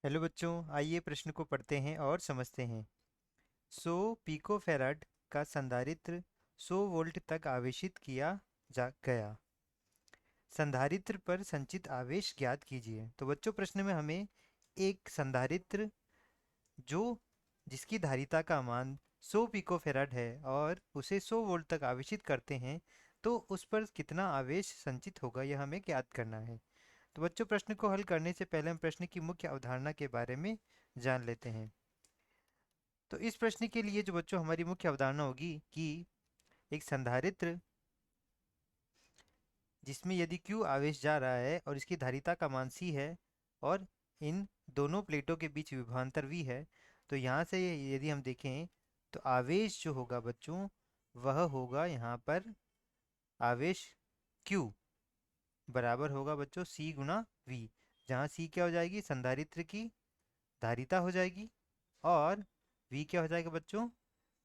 Hello बच्चों, आइए प्रश्न को पढ़ते हैं और समझते हैं। 100 पिकोफैराड का संधारित्र 100 वोल्ट तक आवेशित किया जा गया। संधारित्र पर संचित आवेश ज्ञात कीजिए। तो बच्चों, प्रश्न में हमें एक संधारित्र जो जिसकी धारिता का मान 100 पिकोफैराड है और उसे 100 वोल्ट तक आवेशित करते हैं, तो उस पर कितना आवेश संचित होगा यह हमें ज्ञात करना है। तो बच्चों, प्रश्न को हल करने से पहले हम प्रश्न की मुख्य अवधारणा के बारे में जान लेते हैं। तो इस प्रश्न के लिए जो बच्चों हमारी मुख्य अवधारणा होगी कि एक संधारित्र जिसमें यदि Q आवेश जा रहा है और इसकी धारिता का मान C है और इन दोनों प्लेटों के बीच विभवांतर V है, तो यहाँ से यदि हम देखें तो आवेश जो होगा बच्चों वह होगा यहाँ पर आवेश Q बराबर होगा बच्चों C गुणा V, जहाँ C क्या हो जाएगी, संधारित्र की धारिता हो जाएगी, और V क्या हो जाएगा बच्चों,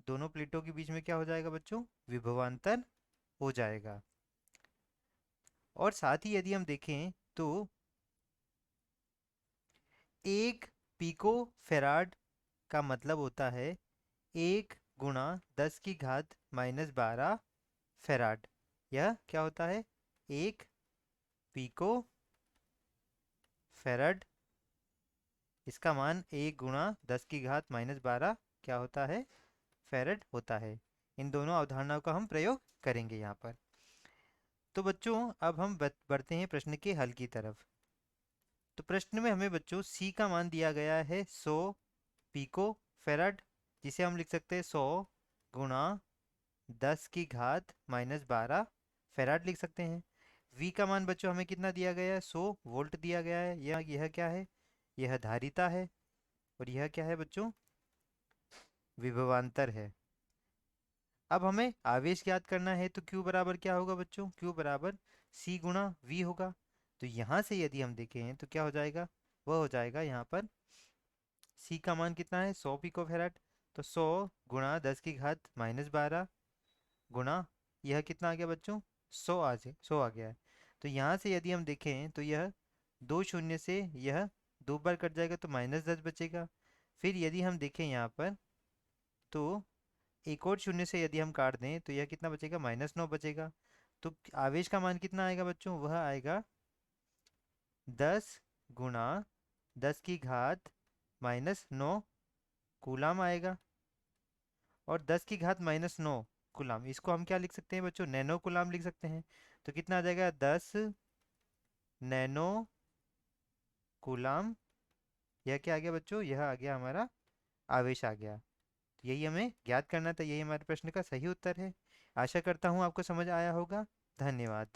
दोनों प्लेटों के बीच में क्या हो जाएगा बच्चों, विभवांतर हो जाएगा। और साथ ही यदि हम देखें तो 1 पिको फैराड का मतलब होता है 1 × 10⁻⁻12 फैराड। यह क्या होता है, 1 पिको फैराड, इसका मान 1 × 10⁻12 क्या होता है, फैराड होता है। इन दोनों अवधारणाओं का हम प्रयोग करेंगे यहाँ पर। तो बच्चों, अब हम बढ़ते हैं प्रश्न के हल की तरफ। तो प्रश्न में हमें बच्चों C का मान दिया गया है 100 पिको फैराड, जिसे हम लिख सकते हैं 100 × 10⁻12 फैराड लिख सकते हैं। V का मान बच्चों हमें कितना दिया गया है, 100 वोल्ट दिया गया है। यह क्या है, यह धारिता है, और यह क्या है बच्चों, विभवांतर है। अब हमें आवेश ज्ञात करना है, तो Q बराबर क्या होगा बच्चों, Q बराबर C गुणा V होगा। तो यहाँ से यदि हम देखें तो क्या हो जाएगा, वह हो जाएगा यहाँ पर C का मान कितना है, 100 पिको फैराड। तो 100 × 10⁻12 गुणा यह कितना आ गया बच्चों, 100 आ गया है। तो यहाँ से यदि हम देखें तो यह दो शून्य से यह दो बार कट जाएगा तो -10 बचेगा। फिर यदि हम देखें यहाँ पर तो एक और शून्य से यदि हम काट दें तो यह कितना बचेगा, -9 बचेगा। तो आवेश का मान कितना आएगा बच्चों, वह आएगा 10 × 10⁻⁻9 कूलाम आएगा। और 10⁻⁻9 कूलाम, इसको हम क्या लिख सकते हैं बच्चों, नैनो कूलाम लिख सकते हैं। तो कितना आ जाएगा, 10 नैनो कूलाम। यह क्या आ गया बच्चों, यह आ गया हमारा आवेश आ गया। तो यही हमें ज्ञात करना था, यही हमारे प्रश्न का सही उत्तर है। आशा करता हूँ आपको समझ आया होगा। धन्यवाद।